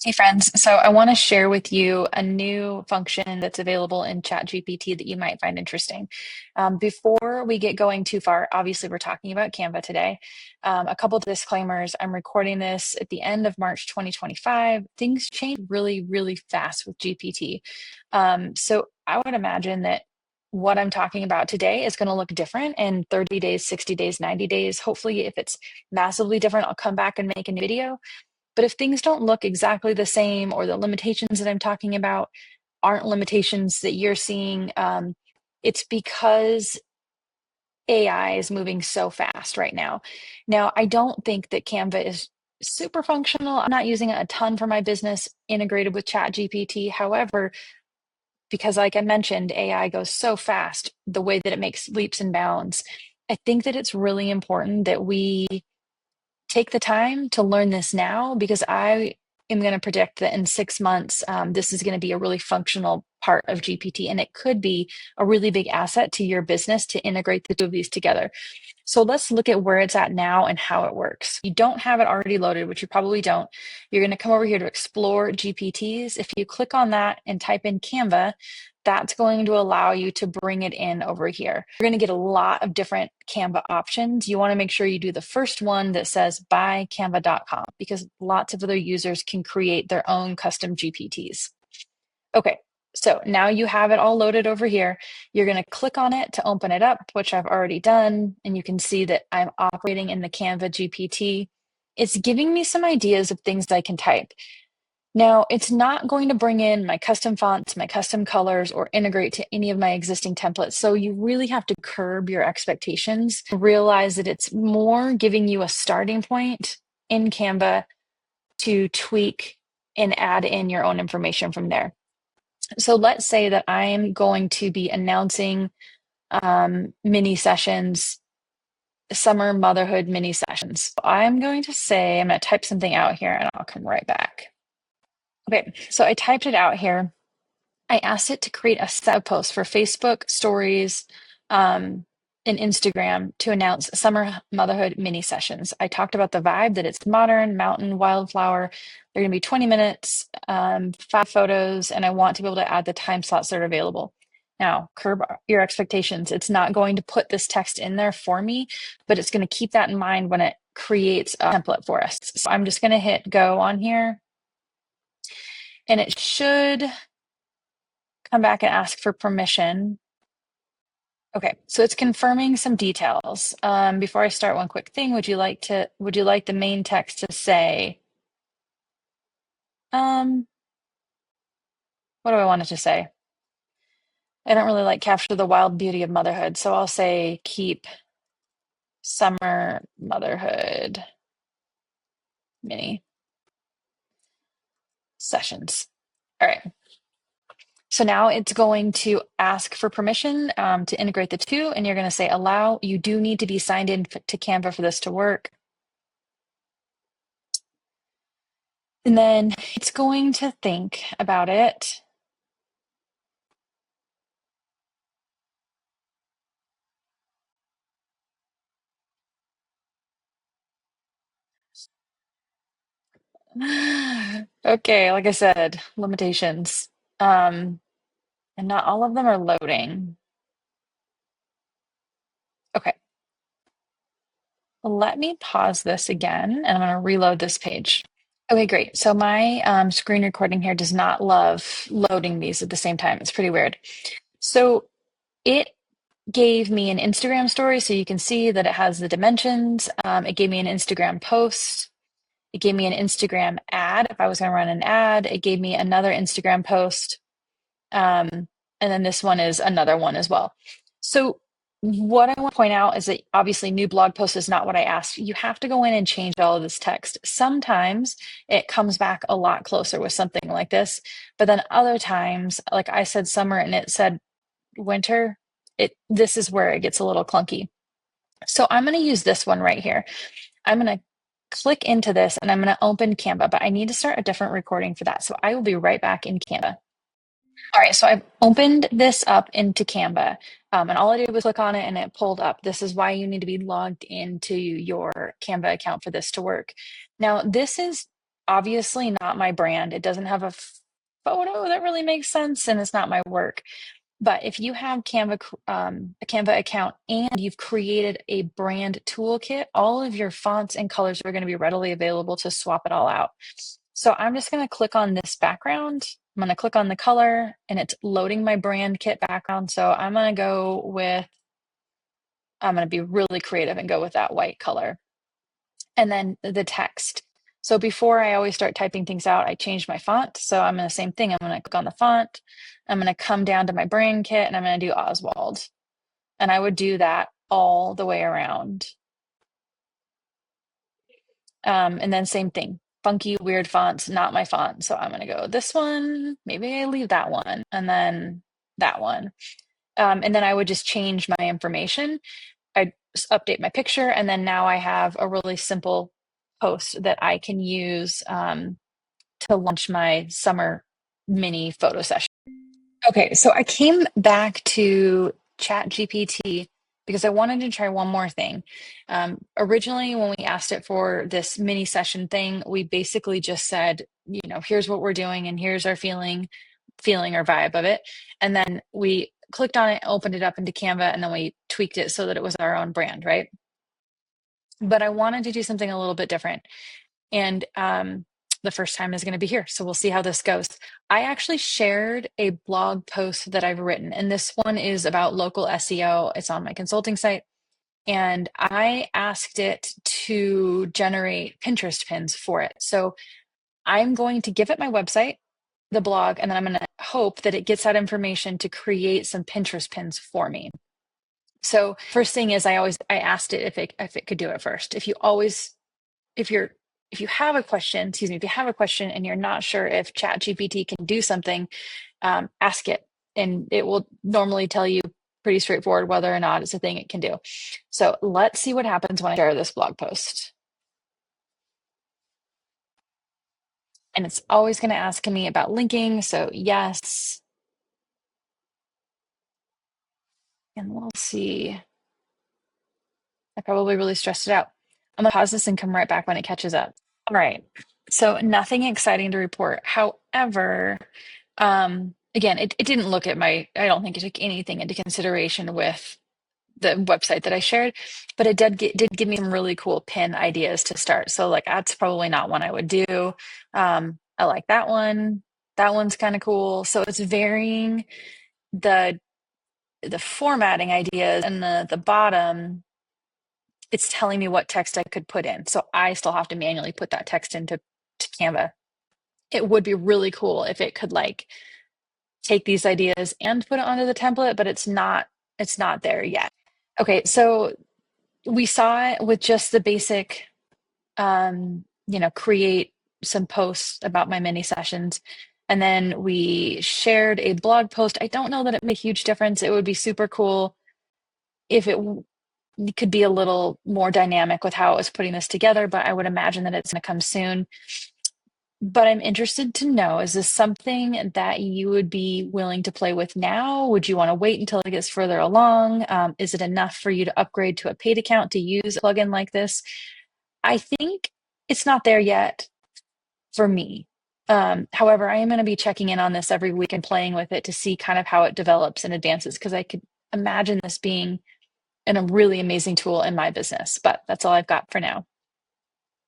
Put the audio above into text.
Hey friends, so I want to share with you a new function that's available in ChatGPT that you might find interesting. Before we get going too far, obviously we're talking about Canva today. A couple of disclaimers. I'm recording this at the end of March 2025. Things change really, really fast with GPT. So I would imagine that what I'm talking about today is going to look different in 30 days, 60 days, 90 days. Hopefully, if it's massively different, I'll come back and make a new video. But if things don't look exactly the same, or the limitations that I'm talking about aren't limitations that you're seeing, it's because AI is moving so fast right now. Now, I don't think that Canva is super functional. I'm not using it a ton for my business integrated with ChatGPT. However, because like I mentioned, AI goes so fast, the way that it makes leaps and bounds. I think that it's really important that we take the time to learn this now, because I am going to predict that in 6 months, this is going to be a really functional part of GPT, and it could be a really big asset to your business to integrate the two of these together. So let's look at where it's at now and how it works. You don't have it already loaded, which you probably don't. You're going to come over here to explore GPTs. If you click on that and type in Canva, that's going to allow you to bring it in over here. You're going to get a lot of different Canva options. You want to make sure you do the first one that says buy canva.com, because lots of other users can create their own custom GPTs. Okay, so now you have it all loaded over here. You're going to click on it to open it up, which I've already done. And you can see that I'm operating in the Canva GPT. It's giving me some ideas of things I can type. Now, it's not going to bring in my custom fonts, my custom colors, or integrate to any of my existing templates. So you really have to curb your expectations, realize that it's more giving you a starting point in Canva to tweak and add in your own information from there. So let's say that I'm going to be announcing mini sessions, summer motherhood mini sessions. I'm going to type something out here and I'll come right back. Okay, so I typed it out here. I asked it to create a set of posts for Facebook stories and Instagram to announce summer motherhood mini sessions. I talked about the vibe, that it's modern, mountain, wildflower. They're going to be 20 minutes, 5 photos, and I want to be able to add the time slots that are available. Now, curb your expectations. It's not going to put this text in there for me, but it's going to keep that in mind when it creates a template for us. So I'm just going to hit go on here, and it should come back and ask for permission. Okay, so it's confirming some details. Before I start, one quick thing. Would you like the main text to say, what do I want it to say? I don't really like capture the wild beauty of motherhood, so I'll say keep summer motherhood mini sessions. All right. So now it's going to ask for permission to integrate the two, and you're going to say allow. You do need to be signed in to Canva for this to work. And then it's going to think about it. Okay, like I said, limitations. And not all of them are loading. Okay, let me pause this again, and I'm going to reload this page. Okay, great. So my screen recording here does not love loading these at the same time. It's pretty weird. So it gave me an Instagram story, so you can see that it has the dimensions. It gave me an Instagram post. It gave me an Instagram ad. If I was going to run an ad, it gave me another Instagram post. And then this one is another one as well. So what I want to point out is that obviously new blog post is not what I asked. You have to go in and change all of this text. Sometimes it comes back a lot closer with something like this, but then other times, like I said summer and it said winter, this is where it gets a little clunky. So I'm going to use this one right here. I'm going to click into this and I'm going to open Canva, but I need to start a different recording for that. So I will be right back in Canva. All right, so I've opened this up into Canva, and all I did was click on it and it pulled up. This is why you need to be logged into your Canva account for this to work. Now, this is obviously not my brand. It doesn't have a photo that really makes sense, and it's not my work. But if you have a Canva account and you've created a brand toolkit, all of your fonts and colors are going to be readily available to swap it all out. So I'm just going to click on this background. I'm going to click on the color and it's loading my brand kit background. So I'm going to be really creative and go with that white color. And then the text. So before I always start typing things out, I change my font. So I'm going to same thing. I'm going to click on the font. I'm going to come down to my brand kit and I'm going to do Oswald. And I would do that all the way around. And then same thing, funky, weird fonts, not my font. So I'm going to go this one. Maybe I leave that one and then that one. And then I would just change my information. I'd update my picture. And then now I have a really simple post that I can use to launch my summer mini photo session. Okay, so I came back to ChatGPT because I wanted to try one more thing. Originally, when we asked it for this mini session thing, we basically just said, here's what we're doing and here's our feeling or vibe of it. And then we clicked on it, opened it up into Canva, and then we tweaked it so that it was our own brand, right? But I wanted to do something a little bit different. And the first time is going to be here. So we'll see how this goes. I actually shared a blog post that I've written, and this one is about local SEO. It's on my consulting site. And I asked it to generate Pinterest pins for it. So I'm going to give it my website, the blog, and then I'm going to hope that it gets that information to create some Pinterest pins for me. So first thing is I asked it if it could do it first. If you have a question, and you're not sure if ChatGPT can do something, ask it, and it will normally tell you pretty straightforward whether or not it's a thing it can do. So let's see what happens when I share this blog post. And it's always going to ask me about linking. So yes. And we'll see. I probably really stressed it out. I'm going to pause this and come right back when it catches up. All right. So nothing exciting to report. However, again, it didn't look at I don't think it took anything into consideration with the website that I shared, but it did give me some really cool pin ideas to start. So like that's probably not one I would do. I like that one. That one's kind of cool. So it's varying the formatting ideas, and the bottom, it's telling me what text I could put in. So I still have to manually put that text into Canva. It would be really cool if it could like take these ideas and put it onto the template, but it's not there yet. Okay, so we saw it with just the basic, create some posts about my mini sessions. And then we shared a blog post. I don't know that it made a huge difference. It would be super cool if it could be a little more dynamic with how it was putting this together, but I would imagine that it's going to come soon. But I'm interested to know, is this something that you would be willing to play with now? Would you want to wait until it gets further along? Is it enough for you to upgrade to a paid account to use a plugin like this? I think it's not there yet for me. However, I am going to be checking in on this every week and playing with it to see kind of how it develops and advances, because I could imagine this being a really amazing tool in my business. But that's all I've got for now.